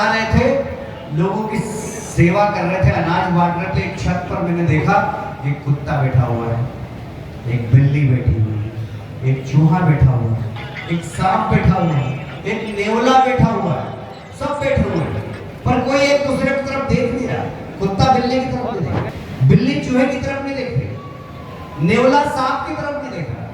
जा रहे थे, लोगों की सेवा कर रहे थे, अनाज बांट रहे थे। एक छत पर मैंने देखा एक कुत्ता बैठा हुआ है, एक बिल्ली बैठी हुई है, एक चूहा बैठा हुआ है, एक सांप बैठा हुआ है, एक नेवला बैठा हुआ है, सब बैठे हुए हैं, पर कोई एक दूसरे की तरफ देख नहीं रहा। कुत्ता बिल्ली की तरफ नहीं देख रहा, बिल्ली चूहे की तरफ नहीं देख रही, नेवला सांप की तरफ नहीं देख रहा।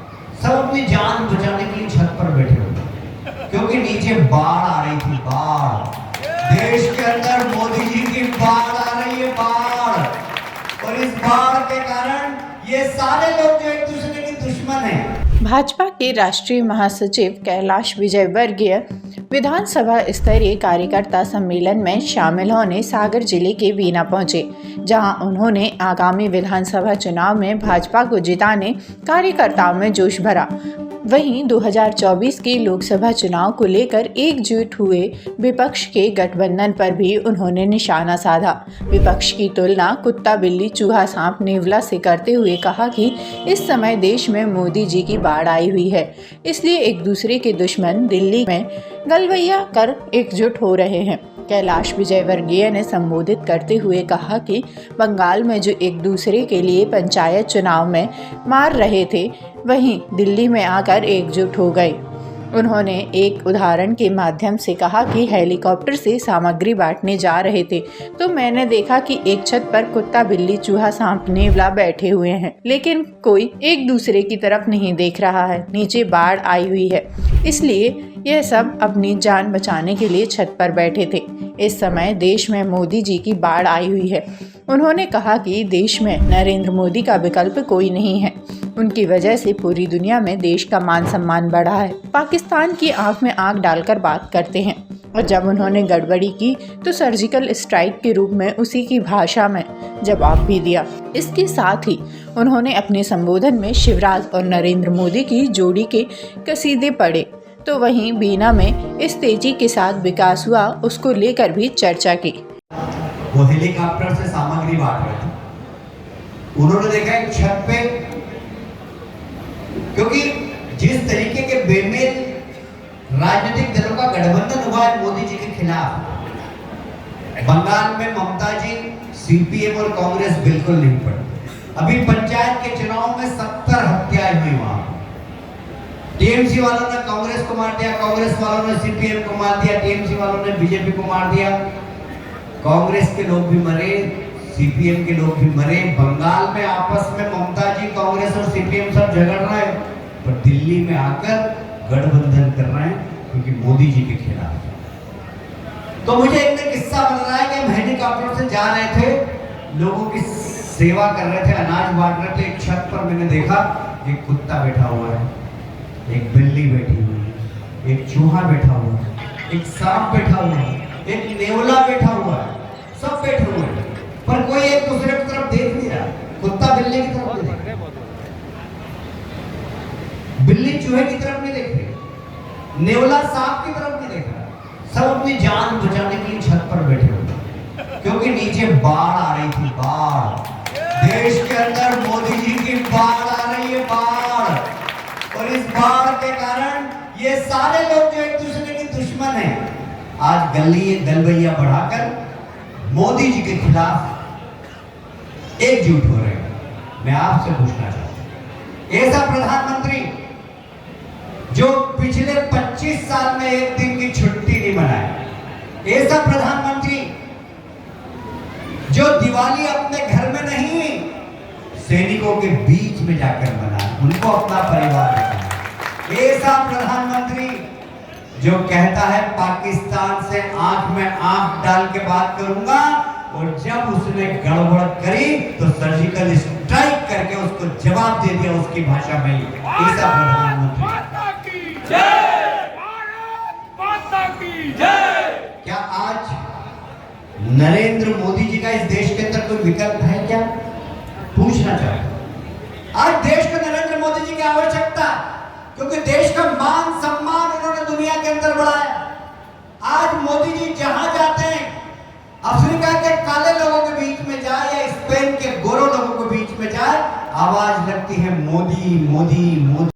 सब अपनी जान बचाने के लिए छत पर बैठे हुए, क्योंकि नीचे बाढ़ आ रही थी। बाढ़, देश के अंदर मोदी जी की बाढ़ आ रही है, बाढ़। और इस बाढ़ के कारण ये सारे लोग जो एक दूसरे के दुश्मन हैं। भाजपा के राष्ट्रीय महासचिव कैलाश विजयवर्गीय विधानसभा स्तरीय कार्यकर्ता सम्मेलन में शामिल होने सागर जिले के बीना पहुंचे, जहां उन्होंने आगामी विधानसभा चुनाव में भाजपा को जिताने कार्यकर्ताओं में जोश भरा। वहीं 2024 के लोकसभा चुनाव को लेकर एकजुट हुए विपक्ष के गठबंधन पर भी उन्होंने निशाना साधा। विपक्ष की तुलना कुत्ता बिल्ली चूहा सांप नेवला से करते हुए कहा कि इस समय देश में मोदी जी की बाढ़ आई हुई है, इसलिए एक दूसरे के दुश्मन दिल्ली में गलवैया कर एकजुट हो रहे हैं। कैलाश विजयवर्गीय ने संबोधित करते हुए कहा कि बंगाल में जो एक दूसरे के लिए पंचायत चुनाव में मार रहे थे, वहीं दिल्ली में आकर एकजुट हो गए। उन्होंने एक उदाहरण के माध्यम से कहा कि हेलीकॉप्टर से सामग्री बांटने जा रहे थे तो मैंने देखा कि एक छत पर कुत्ता बिल्ली चूहा सांप नेवला बैठे हुए हैं, लेकिन कोई एक दूसरे की तरफ नहीं देख रहा है। नीचे बाढ़ आई हुई है, इसलिए यह सब अपनी जान बचाने के लिए छत पर बैठे थे। इस समय देश में मोदी जी की बाढ़ आई हुई है। उन्होंने कहा कि देश में नरेंद्र मोदी का विकल्प कोई नहीं है, उनकी वजह से पूरी दुनिया में देश का मान सम्मान बढ़ा है। पाकिस्तान की आंख में आंख डालकर बात करते हैं, और जब उन्होंने गड़बड़ी की तो सर्जिकल स्ट्राइक के रूप में उसी की भाषा में जवाब भी दिया। इसके साथ ही उन्होंने अपने संबोधन में शिवराज और नरेंद्र मोदी की जोड़ी के कसीदे पढ़े, तो वहीं बीना में इस तेजी के साथ विकास हुआ उसको लेकर भी चर्चा की। वो हेलीकॉप्टर से सामग्री बांट रहे थे, उन्होंने देखा एक छत पे, क्योंकि जिस तरीके के बेमेल राजनीतिक दलों का गठबंधन हुआ है मोदी जी के खिलाफ, बंगाल में ममता जी, सीपीएम और कांग्रेस बिल्कुल नहीं पड़ी। अभी पंचायत के चुनाव में 70 हत्याएं हुई वहां। टीएमसी वालों ने कांग्रेस को मार दिया, कांग्रेस वालों ने सीपीएम को मार दिया, टीएमसी वालों ने बीजेपी को मार दिया। कांग्रेस के लोग भी मरे, सीपीएम के लोग भी मरे। बंगाल में आपस में ममता जी, कांग्रेस और सीपीएम सब झगड़ रहे हैं, पर दिल्ली में आकर गठबंधन कर रहे हैं क्योंकि मोदी जी के खिलाफ। तो मुझे एक किस्सा बन रहा है कि हम हेलीकॉप्टर से जा रहे थे, लोगों की सेवा कर रहे थे, अनाज बांट रहे थे। एक छत पर मैंने देखा एक कुत्ता बैठा हुआ है, एक बिल्ली बैठी हुई है, एक चूहा बैठा हुआ है, एक सांप बैठा हुआ है, एक नेवला बैठा हुआ है, सब बैठे हुए हैं, पर कोई एक दूसरे की तरफ देख नहीं रहा। कुत्ता बिल्ली की तरफ नहीं देख रहा, बिल्ली चूहे की तरफ नहीं देख रही, नेवला सांप की तरफ नहीं देख रहा। सब अपनी जान बचाने के लिए छत पर बैठे हुए, क्योंकि नीचे बाढ़ आ रही थी। बाढ़, देश के अंदर मोदी जी की बाढ़ आ रही है, बाढ़। और इस बाढ़ के कारण ये सारे लोग जो एक दूसरे के दुश्मन हैं, आज गलवैया बढ़ाकर मोदी जी के खिलाफ एकजुट हो रहे हैं। मैं आपसे पूछना चाहता हूं, ऐसा प्रधानमंत्री जो पिछले 25 साल में एक दिन की छुट्टी नहीं मनाया, ऐसा प्रधानमंत्री जो दिवाली अपने घर में नहीं सैनिकों के बीच में जाकर मनाया, उनको अपना परिवार रखा, ऐसा प्रधानमंत्री जो कहता है पाकिस्तान से आंख में आंख डाल के बात करूंगा, और जब उसने गड़बड़ करी तो सर्जिकल स्ट्राइक करके उसको जवाब दे दिया उसकी भाषा में। ऐसा प्रधानमंत्री। क्या आज नरेंद्र मोदी जी का इस देश के अंदर कोई विकल्प है क्या? पूछना चाहता हूं। आज देश को नरेंद्र मोदी जी की आवश्यकता, क्योंकि देश का मान सम्मान उन्होंने दुनिया के अंदर बढ़ाया। आज मोदी जी जहां जाते हैं, अफ्रीका के काले लोगों के बीच में जाए या स्पेन के गोरों लोगों के बीच में जाए, आवाज लगती है मोदी मोदी मोदी।